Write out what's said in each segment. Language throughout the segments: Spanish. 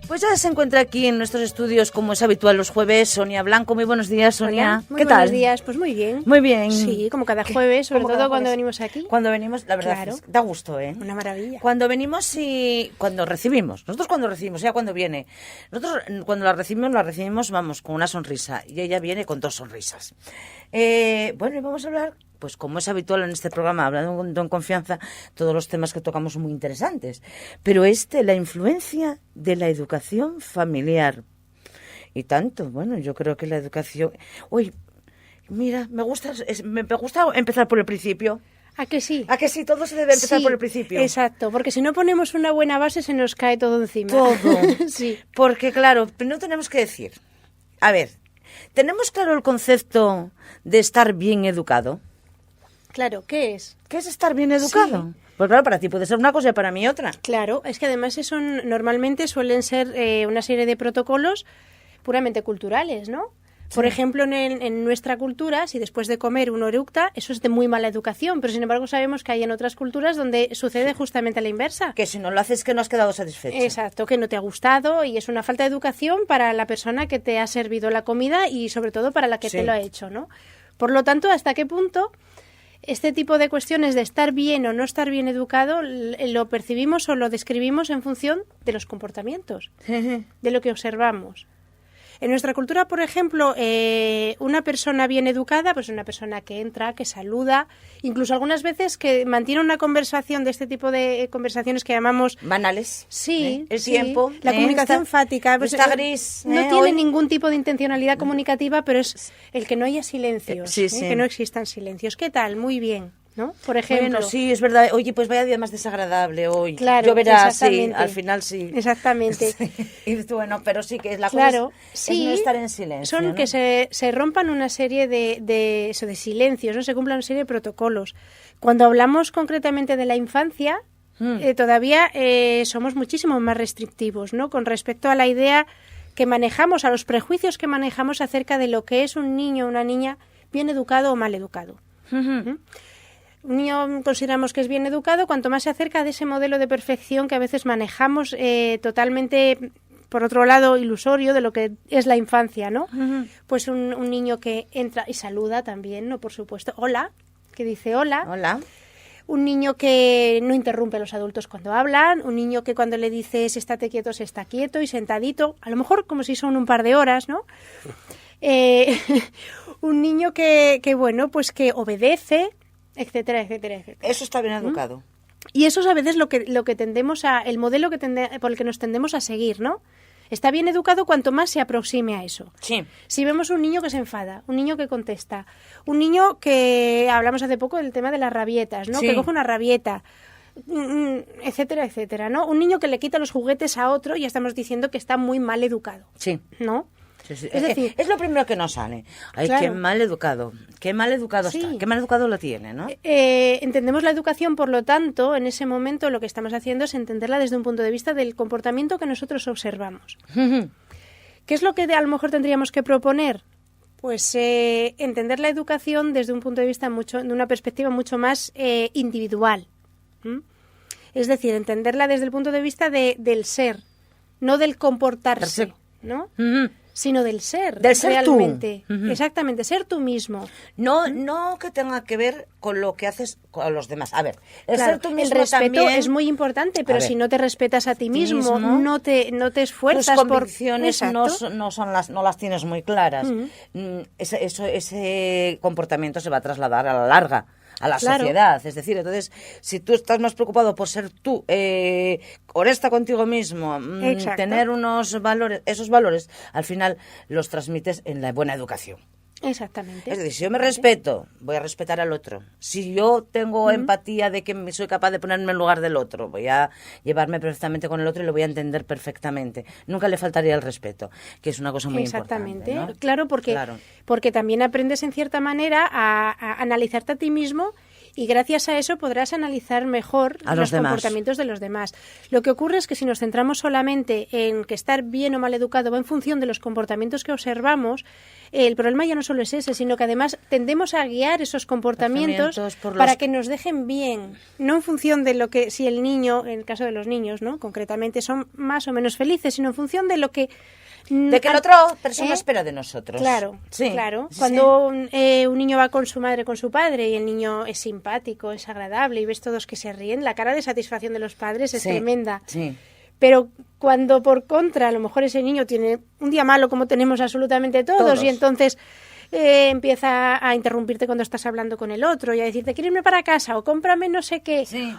Pues ya se encuentra aquí en nuestros estudios, como es habitual los jueves, Sonia Blanco. Muy buenos días, Sonia. Hola, muy ¿Qué tal? Buenos días, pues muy bien. Muy bien. Sí, como cada jueves, sobre todo cuando venimos aquí. Cuando venimos, la verdad, Claro. da gusto, ¿eh? Una maravilla. Cuando venimos y cuando recibimos. Nosotros cuando recibimos, ella cuando viene. Nosotros cuando la recibimos, vamos, con una sonrisa. Y ella viene con 2 sonrisas. Bueno, y vamos a hablar, pues como es habitual en este programa, hablando en confianza, todos los temas que tocamos son muy interesantes. Pero la influencia de la educación familiar. Y tanto, bueno, yo creo que la educación... Uy, mira, me gusta empezar por el principio. ¿A que sí? ¿A que sí? Todo se debe empezar Sí, por el principio. Exacto, porque si no ponemos una buena base se nos cae todo encima. Todo. Sí. Porque, claro, no tenemos que decir... A ver, ¿tenemos claro el concepto de estar bien educado? Claro, ¿qué es? ¿Qué es estar bien educado? Sí. Pues claro, para ti puede ser una cosa y para mí otra. Claro, es que además eso normalmente suelen ser una serie de protocolos puramente culturales, ¿no? Por ejemplo, en nuestra cultura, si después de comer uno eructa, eso es de muy mala educación, pero sin embargo sabemos que hay en otras culturas donde sucede justamente la inversa. Que si no lo haces que no has quedado satisfecho. Exacto, que no te ha gustado y es una falta de educación para la persona que te ha servido la comida y sobre todo para la que te lo ha hecho, ¿no? Por lo tanto, ¿hasta qué punto este tipo de cuestiones de estar bien o no estar bien educado lo percibimos o lo describimos en función de los comportamientos, de lo que observamos? En nuestra cultura, por ejemplo, una persona bien educada, pues una persona que entra, que saluda, incluso algunas veces que mantiene una conversación de este tipo de conversaciones que llamamos... Banales. Sí. El tiempo. La comunicación fática. Pues, está gris. No tiene ningún tipo de intencionalidad comunicativa, pero es el que no haya silencios, que no existan silencios. ¿Qué tal? Muy bien. ¿No? Por ejemplo. Bueno, sí, es verdad. Oye, pues vaya día más desagradable hoy. Claro, yo verás, sí, al final sí. Exactamente. Sí. Y bueno, pero sí que es la claro, cosa es no estar en silencio. Son, ¿no? Que se rompan una serie de silencios, ¿no? Se cumplan una serie de protocolos. Cuando hablamos concretamente de la infancia, todavía somos muchísimo más restrictivos, ¿no? Con respecto a la idea que manejamos, a los prejuicios que manejamos acerca de lo que es un niño o una niña bien educado o mal educado. Un niño consideramos que es bien educado cuanto más se acerca de ese modelo de perfección que a veces manejamos totalmente, por otro lado, ilusorio de lo que es la infancia, ¿no? Pues un niño que entra y saluda también, ¿no? Por supuesto. Hola, que dice hola. Hola. Un niño que no interrumpe a los adultos cuando hablan, un niño que cuando le dices estate quieto, se está quieto y sentadito, a lo mejor como si son un par de horas, ¿no? Un niño que bueno, pues que obedece, etcétera, etcétera, etcétera. Eso está bien educado. Y eso es a veces lo que tendemos el modelo por el que nos tendemos a seguir, ¿no? Está bien educado cuanto más se aproxime a eso. Sí. Si vemos un niño que se enfada, un niño que contesta, un niño que, hablamos hace poco del tema de las rabietas, ¿no? Sí. Que coge una rabieta, etcétera, etcétera, ¿no? Un niño que le quita los juguetes a otro, ya estamos diciendo que está muy mal educado. Sí. ¿No? Sí, sí. Es decir, es lo primero que nos sale. Ay, claro. qué mal educado está, qué mal educado lo tiene, ¿no? Entendemos la educación, por lo tanto, en ese momento lo que estamos haciendo es entenderla desde un punto de vista del comportamiento que nosotros observamos. ¿Qué es lo que a lo mejor tendríamos que proponer? Pues entender la educación desde un punto de vista de una perspectiva mucho más individual. Es decir, entenderla desde el punto de vista del ser, no del comportarse, ¿no? Sino del ser, realmente. Ser tú. Exactamente, ser tú mismo. No que tenga que ver con lo que haces con los demás. A ver, claro, ser tú mismo el respeto también es muy importante, pero si no te respetas a ti mismo, no te esfuerzas tus convicciones no las tienes muy claras. Ese comportamiento se va a trasladar a la larga a la sociedad. Es decir, entonces, si tú estás más preocupado por ser tú, honesta contigo mismo, tener unos valores, esos valores, al final los transmites en la buena educación. Exactamente. Es decir, si yo me respeto, voy a respetar al otro. Si yo tengo empatía de que soy capaz de ponerme en lugar del otro, voy a llevarme perfectamente con el otro y lo voy a entender perfectamente. Nunca le faltaría el respeto, que es una cosa muy importante, ¿no? Claro, porque también aprendes en cierta manera a analizarte a ti mismo y gracias a eso podrás analizar mejor los comportamientos de los demás. Lo que ocurre es que si nos centramos solamente en que estar bien o mal educado va en función de los comportamientos que observamos, el problema ya no solo es ese, sino que además tendemos a guiar esos comportamientos para que nos dejen bien, no en función de lo que, si el niño, en el caso de los niños, ¿no? Concretamente, son más o menos felices, sino en función de lo que... De que la otra persona espera de nosotros. Claro, sí, claro. Sí, Cuando un niño va con su madre, con su padre, y el niño es simpático, es agradable, y ves todos que se ríen, la cara de satisfacción de los padres es tremenda. Sí. Pero cuando por contra, a lo mejor ese niño tiene un día malo, como tenemos absolutamente todos. Y entonces empieza a interrumpirte cuando estás hablando con el otro y a decirte, ¿quieres irme para casa? O cómprame no sé qué. Sí.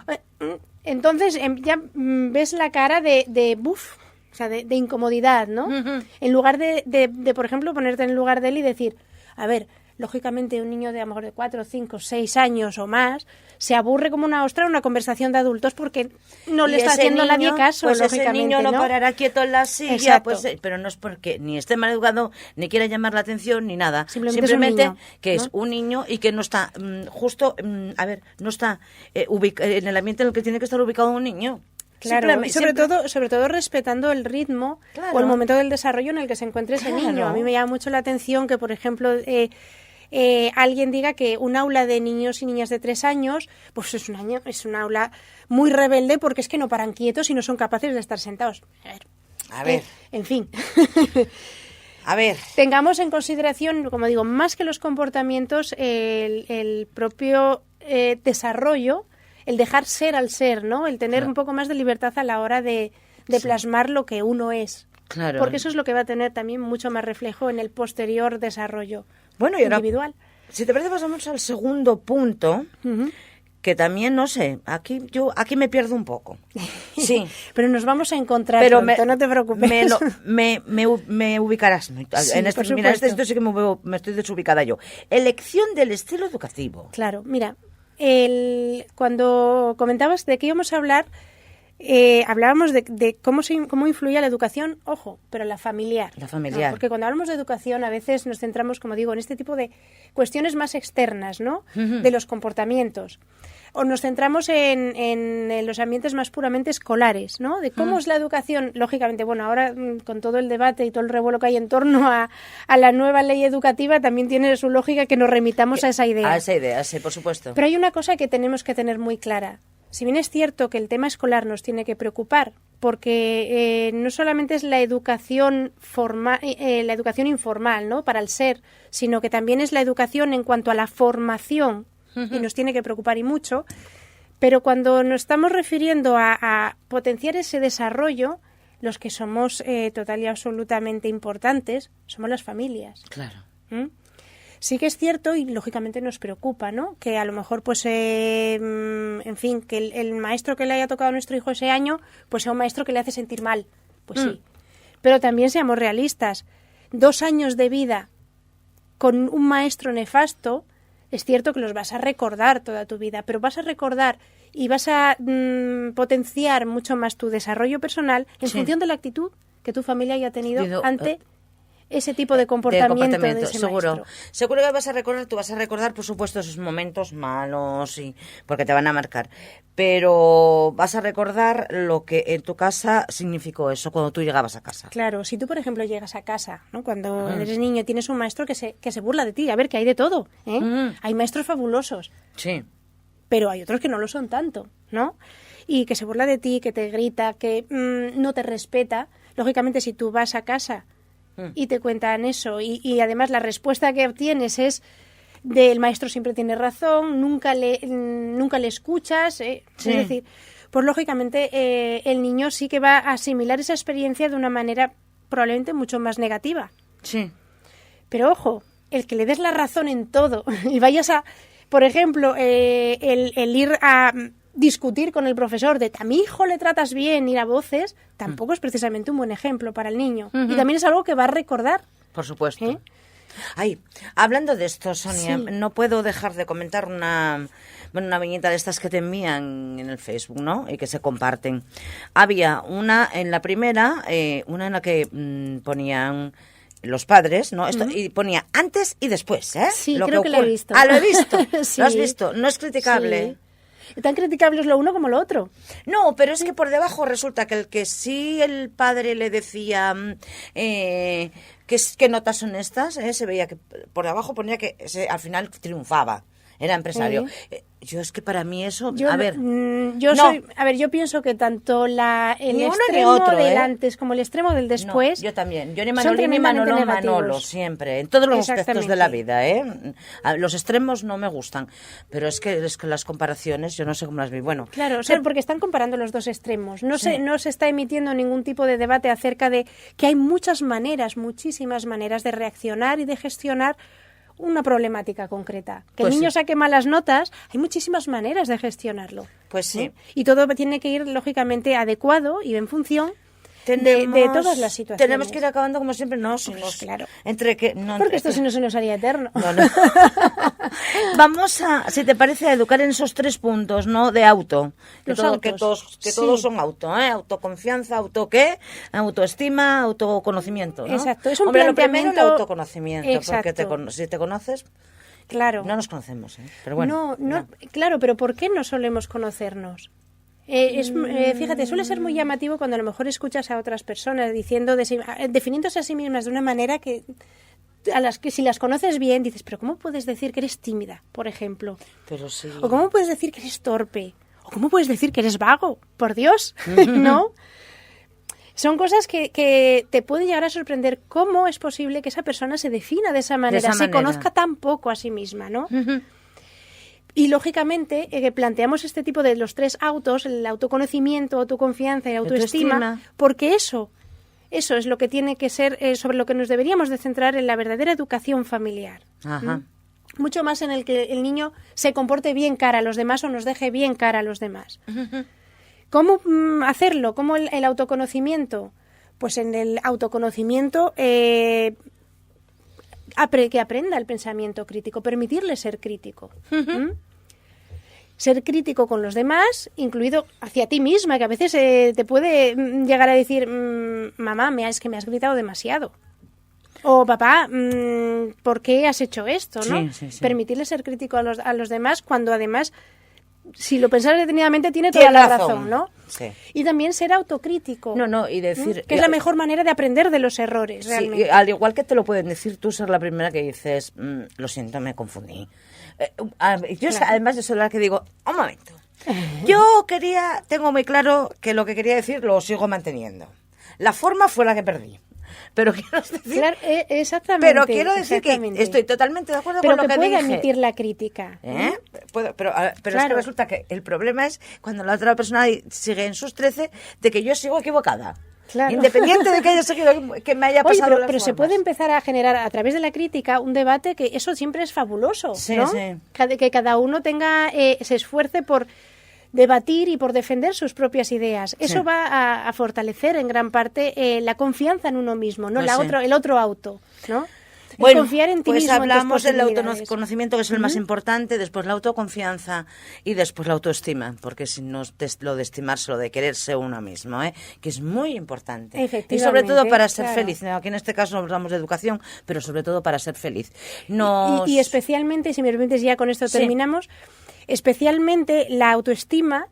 Entonces ya ves la cara de buf. O sea, de incomodidad, ¿no? Uh-huh. En lugar de, por ejemplo, ponerte en el lugar de él y decir, a ver, lógicamente un niño de a lo mejor de 4, 5, 6 años o más se aburre como una ostra en una conversación de adultos porque no le está haciendo nadie caso, pues lógicamente, ese niño no parará quieto en la silla, pues, pero no es porque ni esté mal educado, ni quiera llamar la atención, ni nada. Simplemente que es un niño y que no está no está en el ambiente en el que tiene que estar ubicado un niño. Claro, y sobre todo respetando el ritmo o el momento del desarrollo en el que se encuentre ese niño. A mí me llama mucho la atención que, por ejemplo, alguien diga que un aula de niños y niñas de 3 años, pues es un aula muy rebelde porque es que no paran quietos y no son capaces de estar sentados. A ver. En fin. A ver. Tengamos en consideración, como digo, más que los comportamientos, el propio desarrollo, el dejar ser al ser, ¿no? El tener un poco más de libertad a la hora de plasmar lo que uno es. Claro. Porque eso es lo que va a tener también mucho más reflejo en el posterior desarrollo individual. Si te parece, pasamos al segundo punto, que también, no sé, aquí me pierdo un poco. Sí. Pero nos vamos a encontrar pronto, no te preocupes. Me ubicarás. Sí, en esto sí que me estoy desubicada yo. Elección del estilo educativo. Claro, mira, cuando comentabas de qué íbamos a hablar, hablábamos de cómo influía la educación, ojo, pero la familiar. La familiar. ¿No? Porque cuando hablamos de educación a veces nos centramos, como digo, en este tipo de cuestiones más externas, ¿no? De los comportamientos. O nos centramos en los ambientes más puramente escolares, ¿no? De cómo es la educación. Lógicamente, bueno, ahora con todo el debate y todo el revuelo que hay en torno a la nueva ley educativa, también tiene su lógica que nos remitamos a esa idea. A esa idea, sí, por supuesto. Pero hay una cosa que tenemos que tener muy clara. Si bien es cierto que el tema escolar nos tiene que preocupar, porque no solamente es la educación informal, ¿no? Para el ser, sino que también es la educación en cuanto a la formación, y nos tiene que preocupar y mucho, pero cuando nos estamos refiriendo a potenciar ese desarrollo, los que somos total y absolutamente importantes somos las familias. Claro. Sí que es cierto y lógicamente nos preocupa, ¿no? Que a lo mejor, pues, en fin, que el maestro que le haya tocado a nuestro hijo ese año, pues sea un maestro que le hace sentir mal. Pues sí. Pero también seamos realistas. 2 años de vida con un maestro nefasto, es cierto que los vas a recordar toda tu vida, pero vas a recordar y vas a potenciar mucho más tu desarrollo personal en función de la actitud que tu familia haya tenido ante ese tipo de comportamiento de ese seguro. maestro. Seguro que tú vas a recordar, por supuesto, esos momentos malos, porque te van a marcar. Pero vas a recordar lo que en tu casa significó eso cuando tú llegabas a casa. Claro, si tú, por ejemplo, llegas a casa, ¿no? Cuando eres niño, tienes un maestro que se burla de ti. A ver, que hay de todo, ¿eh? Hay maestros fabulosos. Sí. Pero hay otros que no lo son tanto, ¿no? Y que se burla de ti, que te grita, que no te respeta. Lógicamente, si tú vas a casa y te cuentan eso y además la respuesta que obtienes es del maestro siempre tiene razón, nunca le escuchas, es decir, pues lógicamente el niño sí que va a asimilar esa experiencia de una manera probablemente mucho más negativa. Sí. Pero ojo, el que le des la razón en todo y vayas a, por ejemplo, el ir a discutir con el profesor de a mi hijo le tratas bien, ir a voces, tampoco es precisamente un buen ejemplo para el niño. Y también es algo que va a recordar. Por supuesto. Ay, hablando de esto, Sonia, Sí. no puedo dejar de comentar una viñeta de estas que te envían en el Facebook, ¿no? Y que se comparten. Había una en la primera, una en la que ponían los padres, ¿no? Esto, y ponía antes y después, ¿eh? Sí, creo que lo he visto. Ah, lo he visto. Sí. Lo has visto. No es criticable. Sí. Tan criticables lo uno como lo otro. No, pero es que por debajo resulta que el que sí el padre le decía qué notas son estas, se veía que por debajo ponía que al final triunfaba, era empresario. Yo es que para mí eso, yo pienso que tanto el extremo del antes como el extremo del después. No, yo también. Yo ni Manolín ni Manolo, siempre, en todos los aspectos de la vida, Los extremos no me gustan, pero es que las comparaciones, yo no sé cómo las vi. Bueno, claro, porque están comparando los dos extremos. No se está emitiendo ningún tipo de debate acerca de que hay muchísimas maneras de reaccionar y de gestionar una problemática concreta. Que el niño saque malas notas, hay muchísimas maneras de gestionarlo. Pues sí. Y todo tiene que ir, lógicamente, adecuado y en función de todas las situaciones. Tenemos que ir acabando como siempre, claro. Porque esto si no se nos haría eterno. No. Vamos a, si te parece, a educar en esos 3 puntos, ¿no? De auto. Que todos son auto, autoconfianza, autoestima, autoconocimiento, ¿no? Exacto. Es un Hombre, planteamiento... lo primero el autoconocimiento. Exacto. Porque si te conoces... Claro. No nos conocemos, Pero bueno. Claro, pero ¿por qué no solemos conocernos? Fíjate, suele ser muy llamativo cuando a lo mejor escuchas a otras personas definiéndose a sí mismas de una manera a las que si las conoces bien dices, pero ¿cómo puedes decir que eres tímida, por ejemplo? Pero sí. O ¿cómo puedes decir que eres torpe? O ¿cómo puedes decir que eres vago? Por Dios, ¿no? Son cosas que te pueden llegar a sorprender. ¿Cómo es posible que esa persona se defina de esa manera, se conozca tan poco a sí misma, ¿no? Y, lógicamente, planteamos este tipo de los 3 autos, el autoconocimiento, autoconfianza y autoestima, porque eso es lo que tiene que ser, sobre lo que nos deberíamos de centrar en la verdadera educación familiar. Ajá. Mucho más en el que el niño se comporte bien cara a los demás o nos deje bien cara a los demás. ¿Cómo hacerlo? ¿Cómo el autoconocimiento? Pues en el autoconocimiento... que aprenda el pensamiento crítico, permitirle ser crítico. Ser crítico con los demás, incluido hacia ti misma, que a veces te puede llegar a decir, mamá, es que me has gritado demasiado. O papá, ¿por qué has hecho esto? ¿No? Sí. Permitirle ser crítico a los demás cuando además, si lo pensas detenidamente, tiene toda la razón, ¿no? Sí. Y también ser autocrítico. Y decir... Que es la mejor manera de aprender de los errores, realmente. Sí, al igual que te lo pueden decir tú, ser la primera que dices, lo siento, me confundí. Además, yo soy la que digo, un momento, tengo muy claro que lo que quería decir lo sigo manteniendo. La forma fue la que perdí. Pero quiero decir, claro, exactamente. Pero quiero decir que estoy totalmente de acuerdo con lo que dije. Pero que puede emitir la crítica. Pero es que resulta que el problema es cuando la otra persona sigue en sus 13 de que yo sigo equivocada. Claro. Independiente de que haya seguido, que me haya pasado. Pero se puede empezar a generar a través de la crítica un debate que eso siempre es fabuloso, ¿no? Sí. Que cada uno se esfuerce por debatir y por defender sus propias ideas. Eso va a fortalecer en gran parte la confianza en uno mismo, ¿no? El otro auto, ¿no? Bueno, confiar en ti pues mismo, hablamos del posibilidades. autoconocimiento, que es el más importante, después la autoconfianza y después la autoestima, porque si no lo de estimarse, lo de quererse uno mismo, que es muy importante. Efectivamente, y sobre todo para ser feliz. Aquí en este caso hablamos de educación, pero sobre todo para ser feliz. Y especialmente, si me permites, ya con esto terminamos, especialmente la autoestima.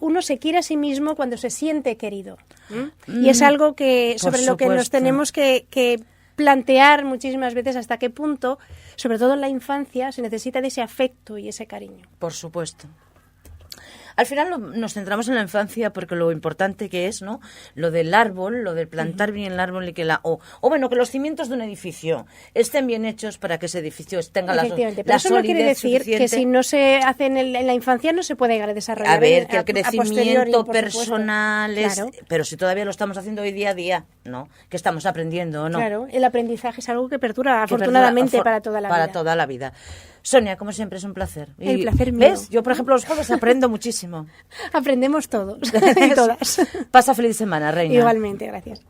Uno se quiere a sí mismo cuando se siente querido. Y es algo sobre lo que nos tenemos que plantear muchísimas veces hasta qué punto, sobre todo en la infancia, se necesita de ese afecto y ese cariño. Por supuesto. Al final nos centramos en la infancia porque lo importante que es, ¿no? Lo del árbol, lo del plantar bien el árbol y que que los cimientos de un edificio estén bien hechos para que ese edificio tenga la solidez suficiente. Pero eso no quiere decir que si no se hace en la infancia no se puede desarrollar. A ver, que el crecimiento personal claro. Pero si todavía lo estamos haciendo hoy día a día, ¿no? Que estamos aprendiendo, ¿no? Claro, el aprendizaje es algo que perdura, afortunadamente, para toda la vida. Para toda la vida. Sonia, como siempre, es un placer. El placer mío. ¿Ves? Yo, por ejemplo, los jueves aprendo muchísimo. Aprendemos todos y todas. Pasa feliz semana, reina. Igualmente, gracias.